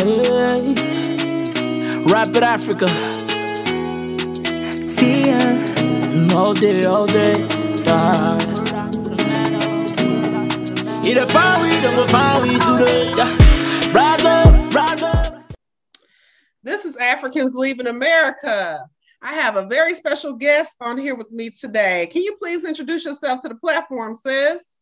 yeah. Rapid Africa. Tia. All day, all day. Either find we, then we'll find we today. Rise up, rise up. This is Africans Leaving America. I have a very special guest on here with me today. Can you please introduce yourself to the platform, sis?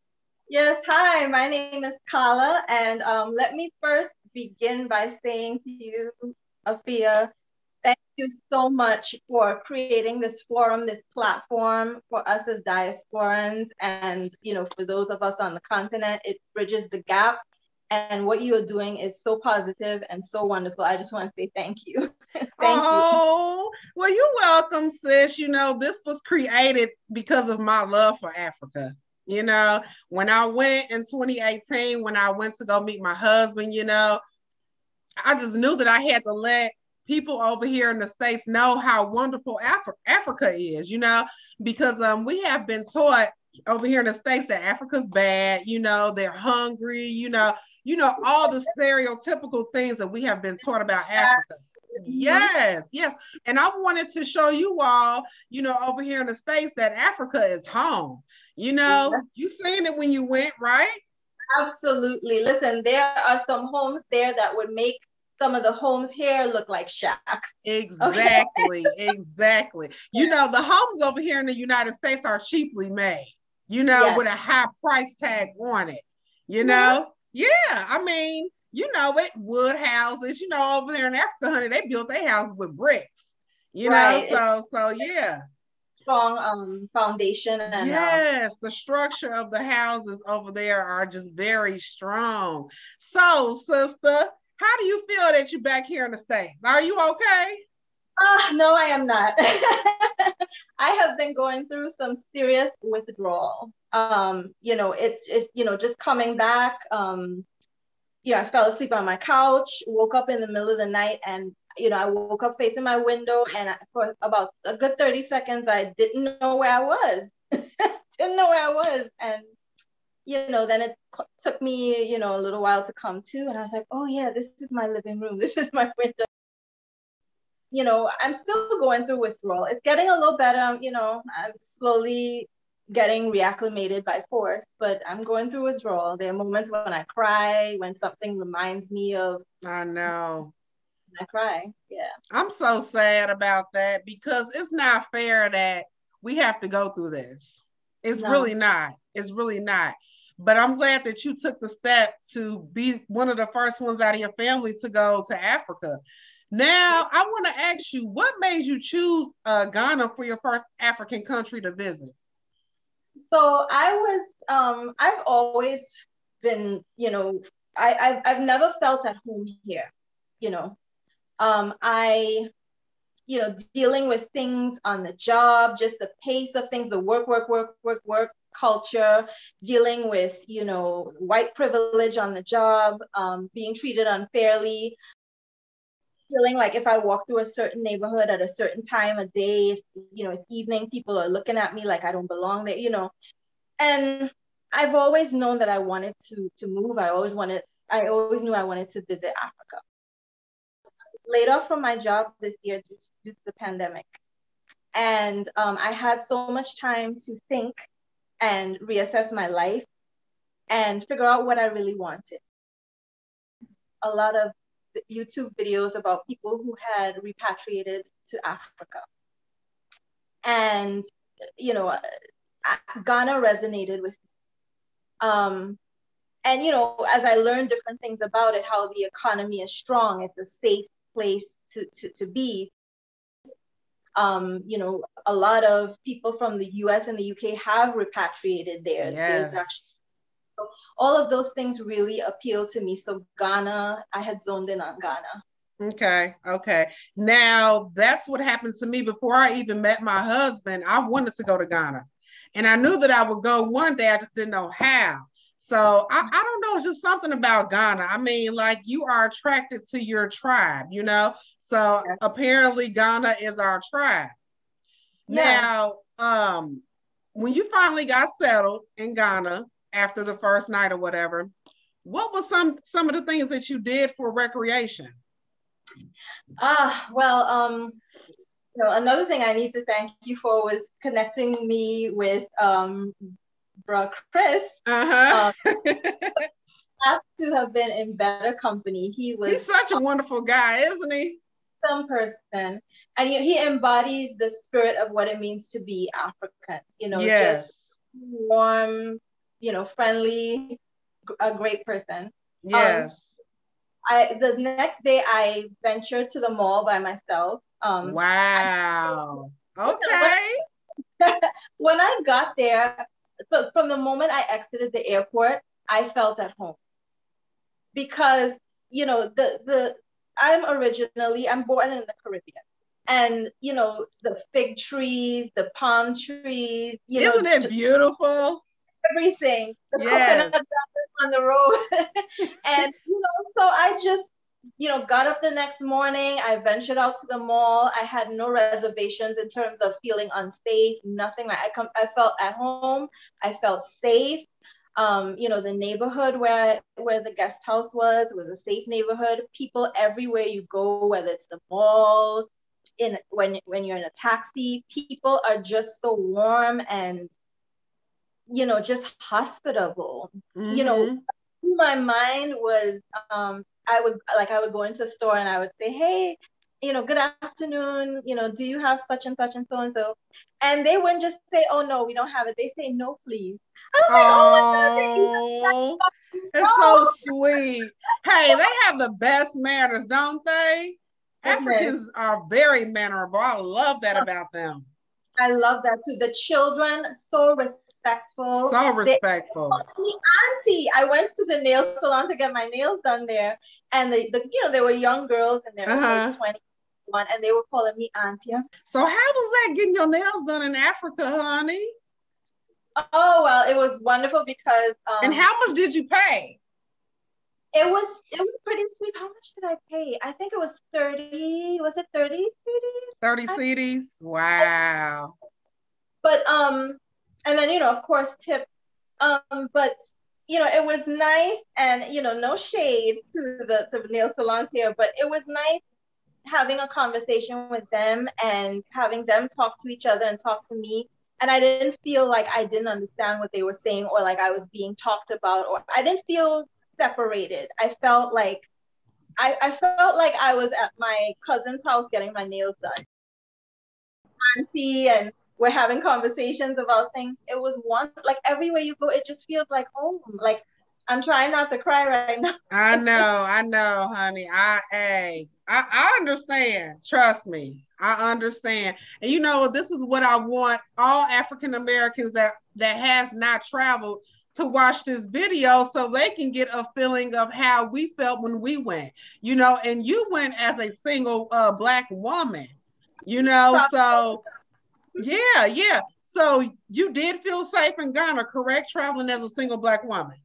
Yes, hi, my name is Kala, and let me first begin by saying to you, Afia, thank you so much for creating this forum, this platform for us as diasporans, and for those of us on the continent. It bridges the gap, and what you are doing is so positive and so wonderful. I just want to say thank you. Thank you. Well, you're welcome, sis. This was created because of my love for Africa. When I went in 2018, when I went to go meet my husband, I just knew that I had to let people over here in the States know how wonderful Africa is, because we have been taught over here in the States that Africa's bad, they're hungry, all the stereotypical things that we have been taught about Africa. Yes. And I wanted to show you all, over here in the States that Africa is home. You seen it when you went, right? Absolutely. Listen, there are some homes there that would make some of the homes here look like shacks. Exactly. Okay? Exactly. The homes over here in the United States are cheaply made, yes, with a high price tag on it, Yeah. I mean, it wood houses, over there in Africa, honey, they built their houses with bricks, right. So yeah. Strong foundation. And yes, the structure of the houses over there are just very strong. So, sister, how do you feel that you're back here in the States? Are you okay? No, I am not. I have been going through some serious withdrawal. It's just coming back. I fell asleep on my couch, woke up in the middle of the night, and I woke up facing my window, and for about a good 30 seconds, I didn't know where I was. And then it took me a little while to come to, and I was like, oh yeah, this is my living room, this is my window. I'm still going through withdrawal. It's getting a little better. I'm slowly getting reacclimated by force, but I'm going through withdrawal. There are moments when I cry, when something reminds me of. I know. I cry. Yeah. I'm so sad about that, because it's not fair that we have to go through this. It's really not. It's really not. But I'm glad that you took the step to be one of the first ones out of your family to go to Africa. Now, I want to ask you, what made you choose Ghana for your first African country to visit? So I've always been, I've never felt at home here, dealing with things on the job, just the pace of things, the work culture, dealing with, white privilege on the job, being treated unfairly, feeling like if I walk through a certain neighborhood at a certain time of day, it's evening, people are looking at me like I don't belong there, and I've always known that I wanted to move. I always knew I wanted to visit Africa. Laid off from my job this year due to the pandemic. And I had so much time to think and reassess my life and figure out what I really wanted. A lot of YouTube videos about people who had repatriated to Africa. And, Ghana resonated with me. And, as I learned different things about it, how the economy is strong, it's a safe place to be. A lot of people from the US and the UK have repatriated there. Yes. There's actually, all of those things really appeal to me. So Ghana, I had zoned in on Ghana. Okay. Now, that's what happened to me before I even met my husband. I wanted to go to Ghana. And I knew that I would go one day. I just didn't know how. So I don't know. It's just something about Ghana. I mean, like, you are attracted to your tribe, So apparently Ghana is our tribe. Yeah. Now, when you finally got settled in Ghana after the first night or whatever, what were some of the things that you did for recreation? Well, another thing I need to thank you for was connecting me with bro Chris. Has to have been in better company. He's such a wonderful guy, isn't he? Some person, and he embodies the spirit of what it means to be African. Yes. Just warm, friendly, a great person. Yes. The next day I ventured to the mall by myself. Wow. Okay. When I got there, from the moment I exited the airport, I felt at home. Because, I'm born in the Caribbean. And, the fig trees, the palm trees, isn't it beautiful? Everything. The coconut on the road. And, so I just, got up the next morning. I ventured out to the mall. I had no reservations in terms of feeling unsafe, nothing. I felt at home. I felt safe. The neighborhood where the guest house was a safe neighborhood. People everywhere you go, whether it's the mall, when you're in a taxi, people are just so warm and, just hospitable. Mm-hmm. My mind was, I would go into a store and I would say, hey, good afternoon, do you have such and such and so and so? And they wouldn't just say, oh no, we don't have it. They say, no, please. I was like, oh my God, it's so sweet. Hey, they have the best manners, don't they? Africans are very mannerable. I love that about them. I love that too. The children, so respectful. So respectful. Me auntie. I went to the nail salon to get my nails done there, and there were young girls in there, like 21, and they were calling me auntie. So how was that getting your nails done in Africa, honey? Oh well, it was wonderful because. And how much did you pay? It was pretty cheap. How much did I pay? I think it was 30. Was it 30 cedis? 30 cedis. Wow. But and then of course tip. But it was nice, and no shade to the nail salons here, but it was nice having a conversation with them and having them talk to each other and talk to me. And I didn't feel like I didn't understand what they were saying, or like I was being talked about, or I didn't feel separated. I felt like I was at my cousin's house getting my nails done. Auntie, and we're having conversations about things. It was like everywhere you go, it just feels like home. Like I'm trying not to cry right now. I know, honey. I understand. Trust me. I understand. And this is what I want all African Americans that has not traveled to watch this video, so they can get a feeling of how we felt when we went, and you went as a single Black woman, so yeah. So you did feel safe in Ghana, correct? Traveling as a single Black woman.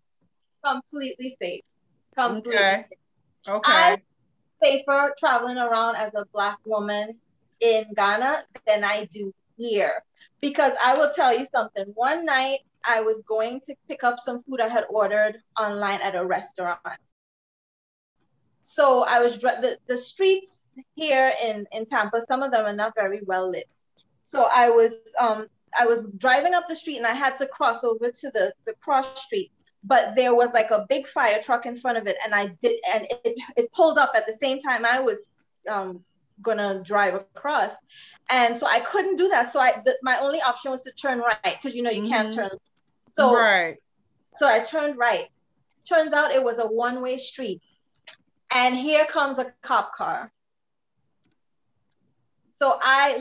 Completely safe. Completely okay. Safe. Okay. I'm safer traveling around as a Black woman in Ghana than I do here. Because I will tell you something. One night I was going to pick up some food I had ordered online at a restaurant. So I was the streets here in Tampa, some of them are not very well lit. So I was driving up the street and I had to cross over to the cross street, but there was like a big fire truck in front of it, and it pulled up at the same time I was gonna drive across, and so I couldn't do that. So my only option was to turn right, because you can't turn. So right. So I turned right. Turns out it was a one-way street, and here comes a cop car. So I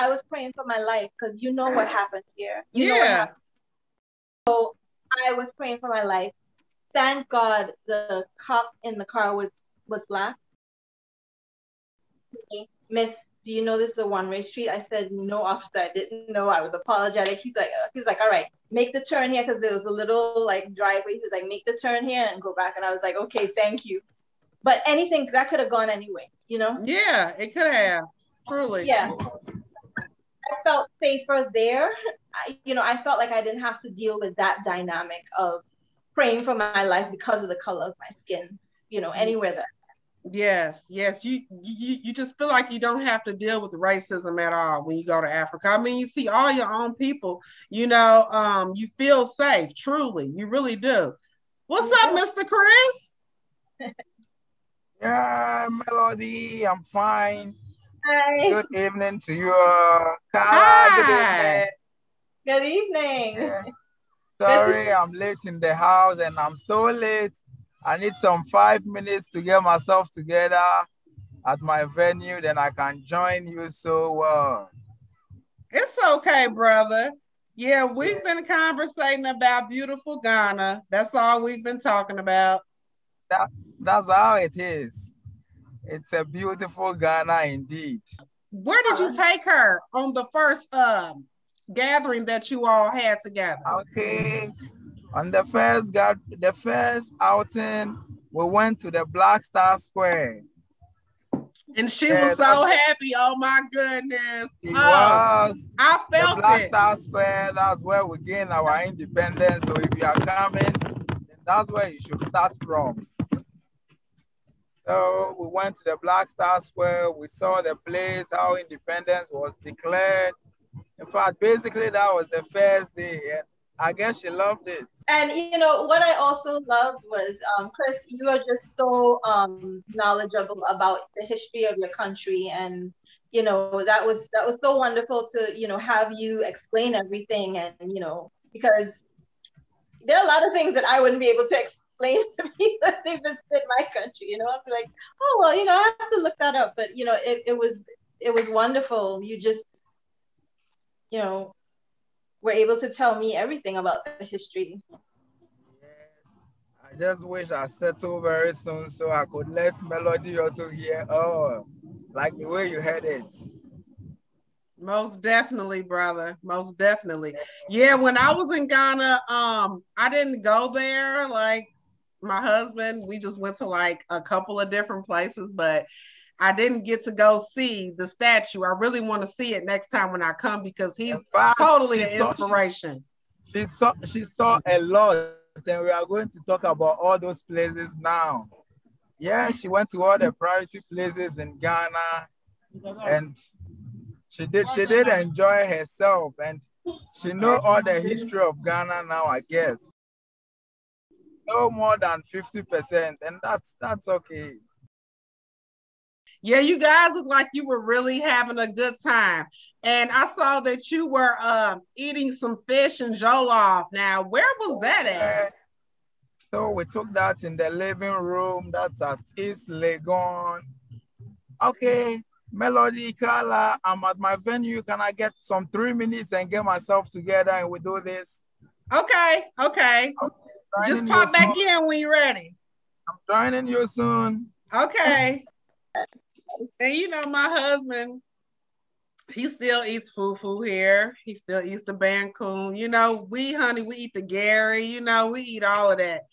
was praying for my life, because you know what happens here. You know what happens. So I was praying for my life. Thank God the cop in the car was Black. Miss, do you know this is a one-way street? I said, no, officer, I didn't know. I was apologetic. He was like, all right, make the turn here, because there was a little like driveway. He was like, make the turn here and go back. And I was like, okay, thank you. But anything that could have gone anyway, Yeah, it could have. Truly. Yeah. I felt safer there. I felt like I didn't have to deal with that dynamic of, praying for my life because of the color of my skin, you know, anywhere that. Yes, yes. You just feel like you don't have to deal with racism at all when you go to Africa. I mean, you see all your own people, you know, you feel safe, truly. You really do. What's up, Mr. Chris? Yeah, Melody, I'm fine. Hi. Good evening to you, Carla. Hi. Good evening. Yeah. Sorry, I'm late in the house and I'm so late. I need some 5 minutes to get myself together at my venue, then I can join you so well. It's okay, brother. Yeah, we've been conversating about beautiful Ghana. That's all we've been talking about. That's how it is. It's a beautiful Ghana indeed. Where did you take her on the first gathering that you all had together? Okay. On the first outing, we went to the Black Star Square. And she was so happy. Oh my goodness. It was. I felt the Black it. Star Square, that's where we gain our independence. So if you are coming, then that's where you should start from. So we went to the Black Star Square. We saw the place, how independence was declared. In fact, basically that was the first day. And I guess she loved it. And you know what I also loved was, Chris, you are just so knowledgeable about the history of your country, and you know that was so wonderful to have you explain everything, and because there are a lot of things that I wouldn't be able to explain to people if they visited my country. I'd be like, oh well, I have to look that up, but it was wonderful. You just were able to tell me everything about the history. Yes, I just wish I settled very soon so I could let Melody also hear, like the way you heard it. Most definitely, brother. Most definitely. Yeah, when I was in Ghana, I didn't go there. Like my husband, we just went to like a couple of different places, but I didn't get to go see the statue. I really want to see it next time when I come because he's totally an inspiration. She saw a lot, and we are going to talk about all those places now. Yeah, she went to all the priority places in Ghana, and she did enjoy herself, and she know all the history of Ghana now, I guess. No more than 50%, and that's okay. Yeah, you guys look like you were really having a good time. And I saw that you were eating some fish and jollof. Now, where was that at? So we took that in the living room. That's at East Legon. Okay, Melody, Carla, I'm at my venue. Can I get some 3 minutes and get myself together and we do this? Okay. Just pop back in when you're ready. I'm joining you soon. Okay. And my husband, he still eats fufu here. He still eats the bancoon. We eat the Gary. We eat all of that.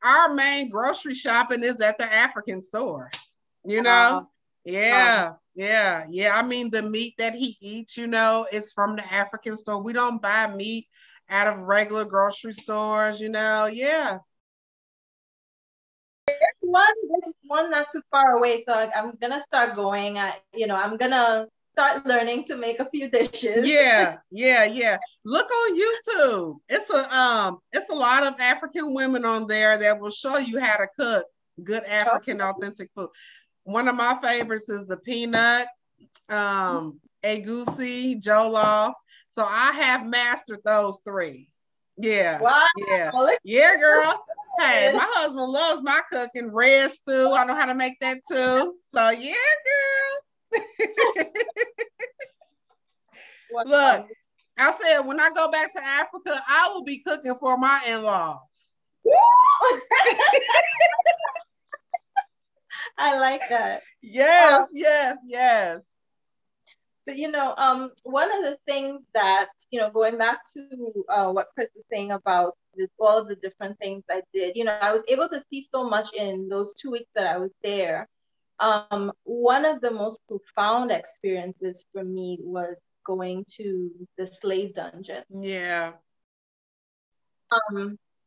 Our main grocery shopping is at the African store. Yeah. I mean, the meat that he eats, is from the African store. We don't buy meat out of regular grocery stores, yeah. There's one not too far away, so I'm gonna start going. I'm gonna start learning to make a few dishes. Yeah. Look on YouTube. It's a lot of African women on there that will show you how to cook good African authentic food. One of my favorites is the peanut, egusi, jollof. So I have mastered those three. Yeah. Wow. Yeah, girl. Hey, my husband loves my cooking. Red stew. I know how to make that too. So yeah, girl. Look, I said when I go back to Africa, I will be cooking for my in-laws. I like that. Yes. But one of the things that, going back to what Chris was saying about all of the different things I did, I was able to see so much in those 2 weeks that I was there. One of the most profound experiences for me was going to the slave dungeon. Yeah.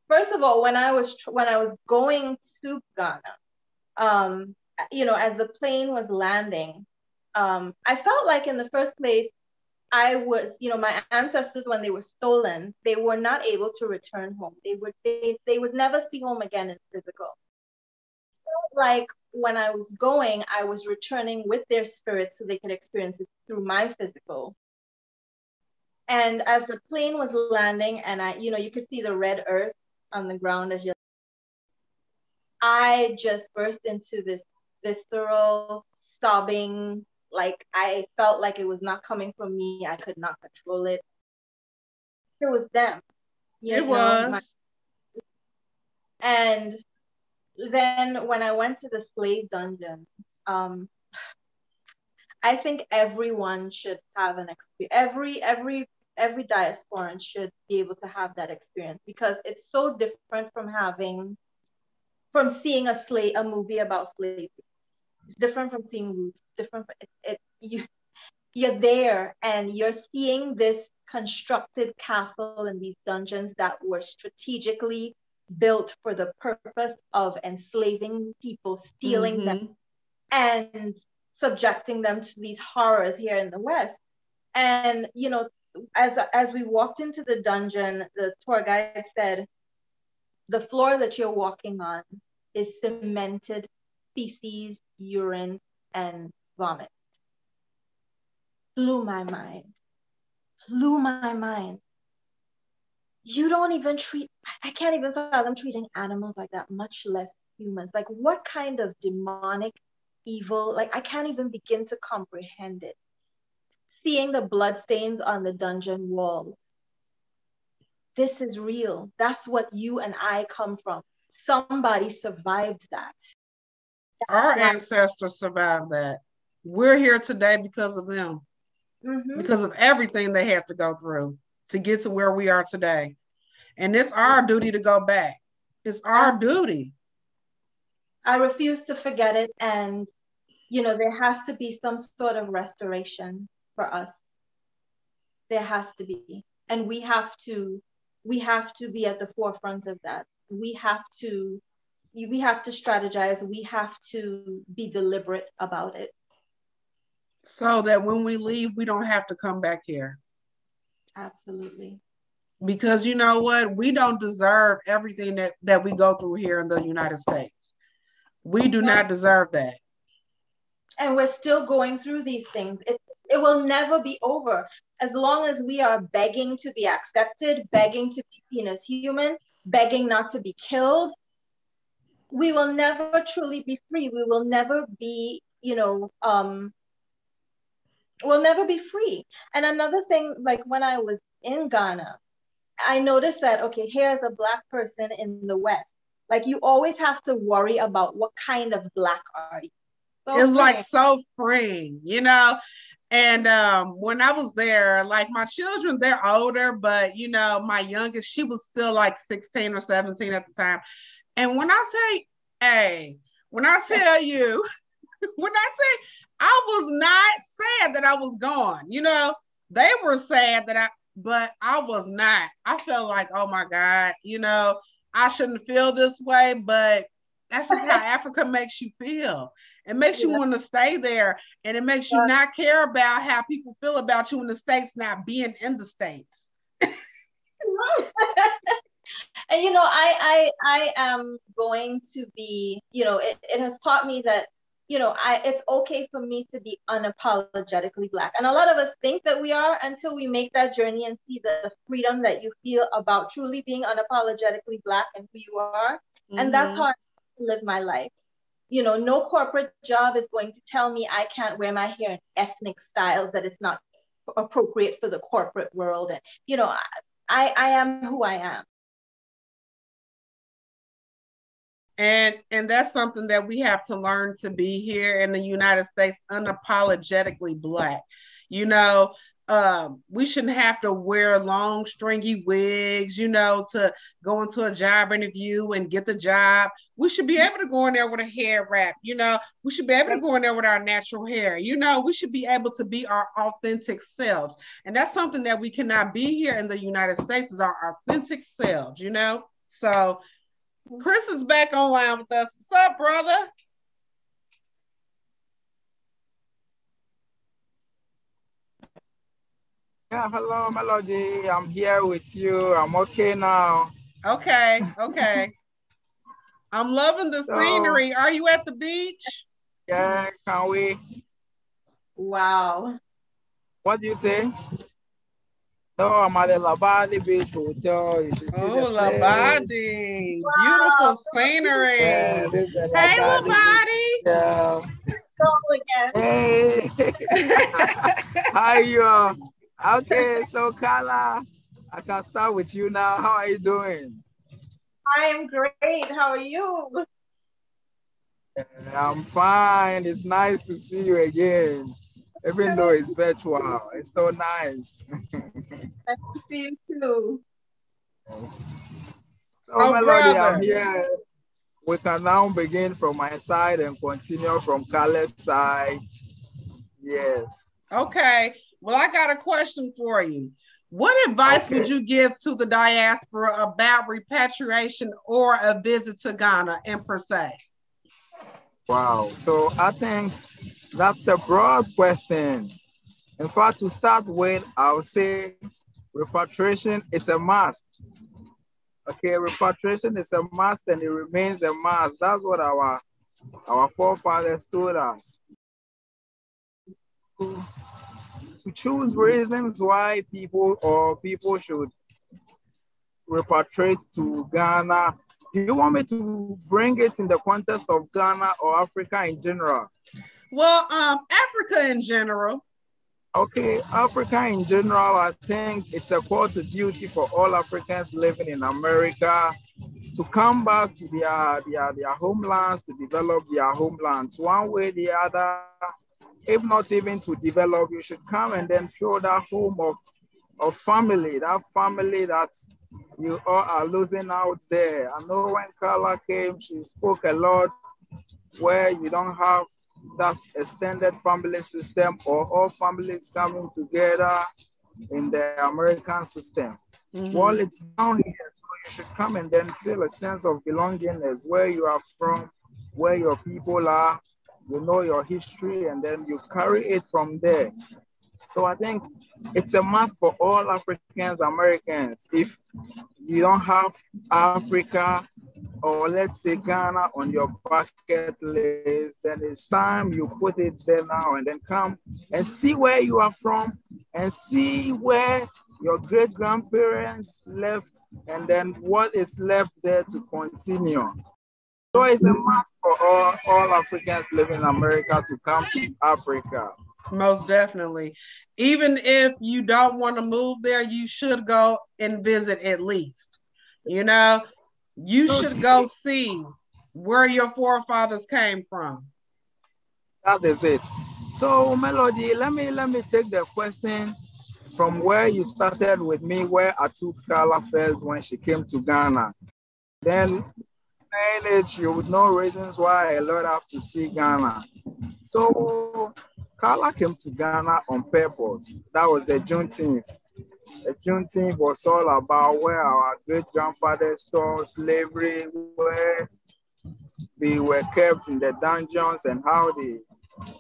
First of all, when I was going to Ghana, you know, as the plane was landing, I felt like in the first place, I was, you know, my ancestors, when they were stolen, they were not able to return home. They would never see home again in physical. Like when I was going, I was returning with their spirit so they could experience it through my physical. And as the plane was landing and you know, you could see the red earth on the ground as I just burst into this visceral sobbing, like I felt like it was not coming from me. I could not control it. It was them. It was. And then when I went to the slave dungeon, I think everyone should have an experience. Every diasporan should be able to have that experience, because it's so different from seeing a movie about slavery. It's different from seeing Roots. Different. You're there and you're seeing this constructed castle and these dungeons that were strategically built for the purpose of enslaving people, stealing them, and subjecting them to these horrors here in the West. And you know, as we walked into the dungeon, the tour guide said, the floor that you're walking on is cemented feces, urine, and vomit. Blew my mind. You don't even I can't even fathom treating animals like that, much less humans. Like, what kind of demonic evil? Like, I can't even begin to comprehend it. Seeing the bloodstains on the dungeon walls. This is real. That's what you and I come from. Somebody survived that. Our ancestors survived that. We're here today because of them. Because of everything they had to go through to get to where we are today. And it's our duty to go back. It's our duty. I refuse to forget it. And, you know, there has to be some sort of restoration for us. There has to be. And we have to be at the forefront of that. We have to strategize. We have to be deliberate about it. So that when we leave, we don't have to come back here. Absolutely. Because you know what? We don't deserve everything that we go through here in the United States. We do not deserve that. And we're still going through these things. It will never be over. As long as we are begging to be accepted, begging to be seen as human, begging not to be killed, we will never truly be free. We will never be, we'll never be free. And another thing, like when I was in Ghana, I noticed that, okay, here's a Black person in the West. Like, you always have to worry about what kind of Black are you. So it's like so freeing, you know? And when I was there, like my children, they're older, but you know, my youngest, she was still like 16 or 17 at the time. And when I tell you, I was not sad that I was gone. You know, they were sad but I was not. I felt like, oh my God, you know, I shouldn't feel this way, but that's just how Africa makes you feel. It makes you want to stay there, and it makes you not care about how people feel about you in the States, not being in the States. And you know, I am going to be, you know, it has taught me that, you know, it's okay for me to be unapologetically Black. And a lot of us think that we are until we make that journey and see the freedom that you feel about truly being unapologetically Black and who you are. Mm-hmm. And that's how I live my life. You know, no corporate job is going to tell me I can't wear my hair in ethnic styles, that it's not appropriate for the corporate world. And, you know, I am who I am. And that's something that we have to learn to be here in the United States, unapologetically Black. You know, we shouldn't have to wear long, stringy wigs, you know, to go into a job interview and get the job. We should be able to go in there with a hair wrap, you know. We should be able to go in there with our natural hair. You know, we should be able to be our authentic selves. And that's something that we cannot be here in the United States, is our authentic selves, you know. So Chris is back online with us. What's up, brother? Yeah, hello, Melody. I'm here with you. I'm okay now. Okay. I'm loving the scenery. Are you at the beach? Yeah, can we? Wow. What do you say? No, I'm at the Labadi Beach Hotel. You should see the place. Labadi. Beautiful scenery. Yeah, this is the Hey, Labadi. Labadi. Yeah. Hey. How are you? Okay, so Carla, I can start with you now. How are you doing? I am great. How are you? I'm fine. It's nice to see you again. Even though it's virtual, it's so nice. Nice to see you too. So, Melody, brother. I'm here. We can now begin from my side and continue from Carla's side. Yes. Okay. Well, I got a question for you. What advice would you give to the diaspora about repatriation or a visit to Ghana in per se? Wow. So I think that's a broad question. In fact, to start with, I would say repatriation is a must. Okay, repatriation is a must and it remains a must. That's what our forefathers told us. To choose reasons why people should repatriate to Ghana. Do you want me to bring it in the context of Ghana or Africa in general? Well, Africa in general. Okay, Africa in general, I think it's a call to duty for all Africans living in America to come back to their homelands, to develop their homelands. One way or the other, if not even to develop, you should come and then feel that home of family, that family that you all are losing out there. I know when Carla came, she spoke a lot where you don't have that extended family system or all families coming together in the American system. Well, it's down here, so you should come and then feel a sense of belonging as where you are from, where your people are, you know your history, and then you carry it from there. So I think it's a must for all Africans, Americans. If you don't have Africa or let's say Ghana on your bucket list, then it's time you put it there now and then come and see where you are from and see where your great-grandparents left and then what is left there to continue. So it's a must for all Africans living in America to come to Africa. Most definitely. Even if you don't want to move there, you should go and visit at least. You know, you should go see where your forefathers came from. That is it. So, Melody, let me take the question from where you started with me, where I took Carla first when she came to Ghana. Then, you would know reasons why a lot have to see Ghana. So, Carla came to Ghana on purpose. That was the Juneteenth. The Juneteenth was all about where our great-grandfathers saw slavery, where they were kept in the dungeons and how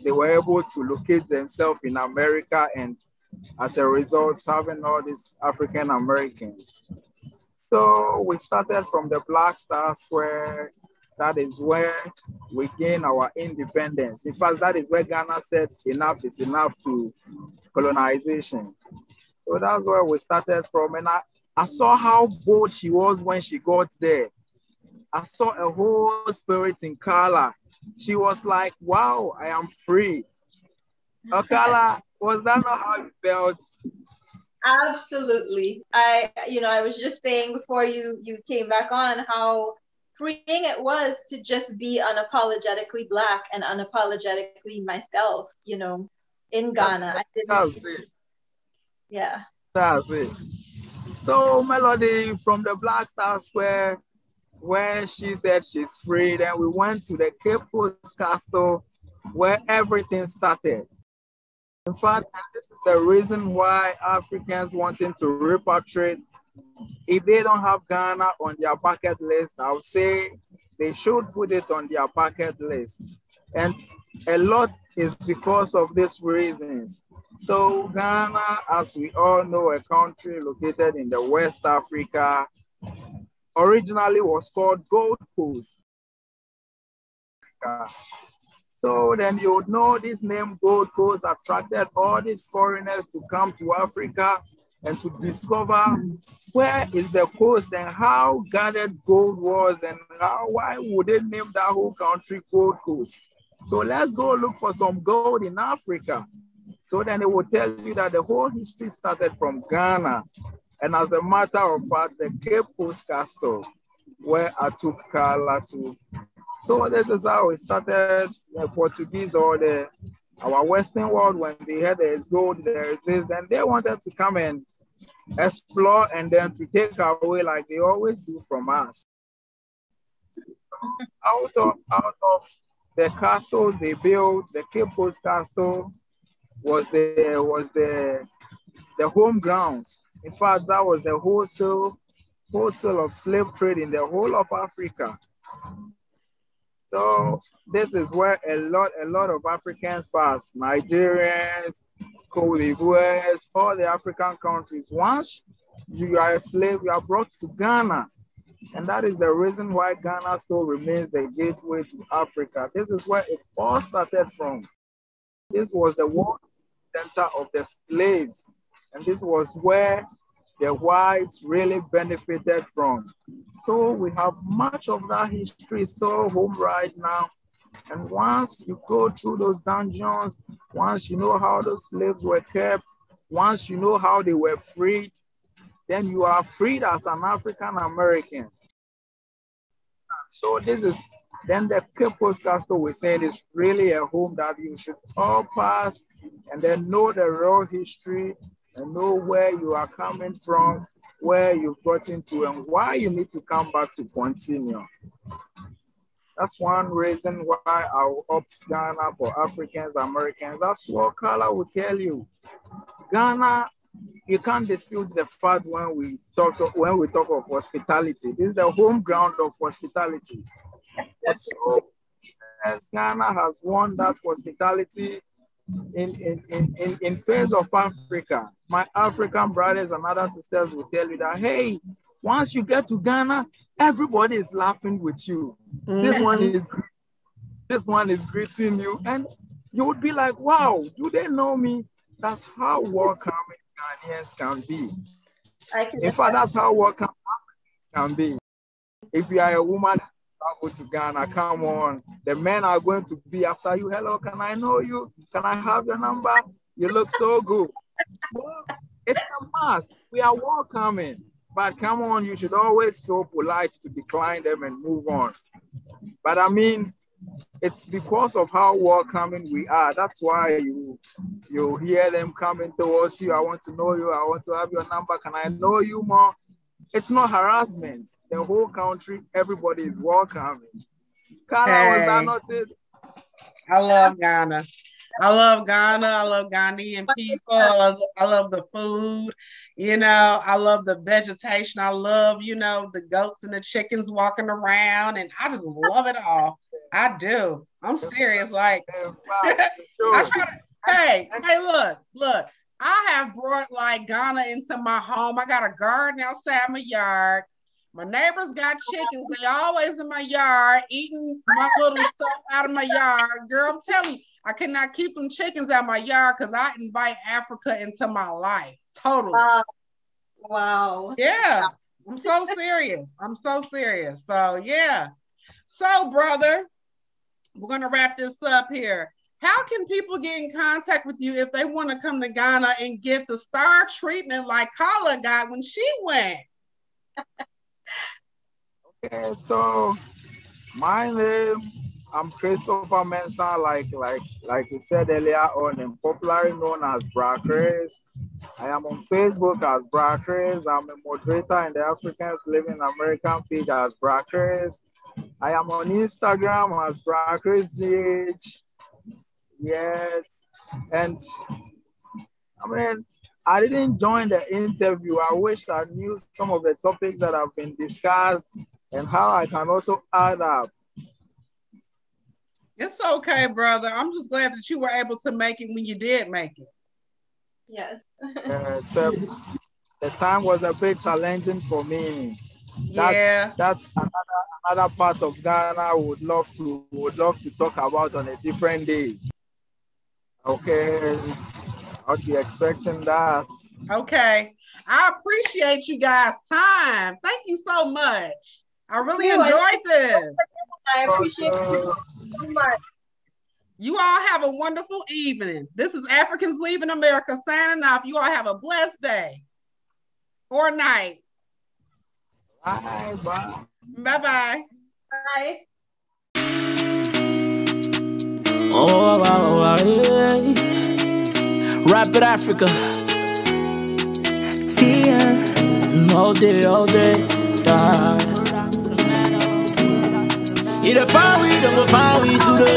they were able to locate themselves in America and as a result, having all these African Americans. So we started from the Black Star Square. That is where we gained our independence. In fact, that is where Ghana said enough is enough to colonization. So that's where we started from. And I saw how bold she was when she got there. I saw a whole spirit in Carla. She was like, wow, I am free. Carla, was that not how you felt? Absolutely. I was just saying before you came back on how freeing it was to just be unapologetically Black and unapologetically myself, in Ghana. That's it. Yeah. That's it. So Melody, from the Black Star Square, where she said she's free, then we went to the Cape Coast Castle, where everything started. In fact, this is the reason why Africans wanting to repatriate if they don't have Ghana on their bucket list, I would say they should put it on their bucket list. And a lot is because of these reasons. So Ghana, as we all know, a country located in the West Africa, originally was called Gold Coast. So then you would know this name Gold Coast attracted all these foreigners to come to Africa and to discover where is the coast and how gathered gold was and why would they name that whole country Gold Coast. So let's go look for some gold in Africa. So then it will tell you that the whole history started from Ghana. And as a matter of fact, the Cape Coast Castle, where I took Carla to. So this is how it started. The Portuguese or our Western world, when they had there's gold, there's this, then they wanted to come and explore and then to take away like they always do from us. Out of the castles they built, the Cape Coast Castle was the home grounds. In fact, that was the wholesale of slave trade in the whole of Africa. So this is where a lot of Africans pass, Nigerians, Cote d'Ivoire, all the African countries. Once you are a slave, you are brought to Ghana. And that is the reason why Ghana still remains the gateway to Africa. This is where it all started from. This was the world center of the slaves. And this was where the whites really benefited from. So we have much of that history still home right now. And once you go through those dungeons, once you know how those slaves were kept, once you know how they were freed, then you are freed as an African American. So this is, then the Cape Coast Castle we're saying is really a home that you should all pass and then know the real history and know where you are coming from, where you've gotten to, and why you need to come back to continue. That's one reason why I will opt Ghana for Africans, Americans. That's what Carla will tell you. Ghana, you can't dispute the fact when we talk of hospitality. This is the home ground of hospitality. So, as Ghana has won that hospitality in face of Africa, my African brothers and other sisters will tell you that, hey, once you get to Ghana, everybody is laughing with you. This one is greeting you, and you would be like, wow, do they know me? That's how welcoming Ghanaians can be. In fact, that's how welcome Africans can be. If you are a woman travel to Ghana, come on. The men are going to be after you. Hello, can I know you? Can I have your number? You look so good. Well, it's a must. We are welcoming. But come on, you should always feel polite to decline them and move on. But I mean, it's because of how welcoming we are. That's why you hear them coming towards you. I want to know you. I want to have your number. Can I know you more? It's not harassment. The whole country, everybody is welcoming. Carla, was that not it? I love Ghana. I love Ghana. I love Ghanaian people. I love the food. You know, I love the vegetation. I love, you know, the goats and the chickens walking around, and I just love it all. I do. I'm serious. Like, hey, look. I have brought like Ghana into my home. I got a garden outside my yard. My neighbors got chickens. They always in my yard eating my little stuff out of my yard. Girl, I'm telling you, I cannot keep them chickens out of my yard because I invite Africa into my life. Totally. Wow. Yeah. I'm so serious. So yeah. So brother, we're going to wrap this up here. How can people get in contact with you if they want to come to Ghana and get the star treatment like Carla got when she went? Okay, so my name, I'm Christopher Mensah, like you said earlier on, and popularly known as Bra Chris. I am on Facebook as Bra Chris. I'm a moderator in the Africans Living in American page as Bra Chris. I am on Instagram as Bra Chris GH. Yes, and I mean, I didn't join the interview. I wish I knew some of the topics that have been discussed and how I can also add up. It's okay, brother. I'm just glad that you were able to make it when you did make it. Yes. So the time was a bit challenging for me. That's another part of Ghana I would love to talk about on a different day. Okay, I'll be expecting that. Okay, I appreciate you guys' time. Thank you so much. I really enjoyed this. I appreciate you so much. You all have a wonderful evening. This is Africans Leaving America signing off. You all have a blessed day or night. Bye. Bye. Bye-bye. Bye. Oh, wow, yeah. Rapid Africa. Tia. All day. Eat a fire, we don't go fire, we today.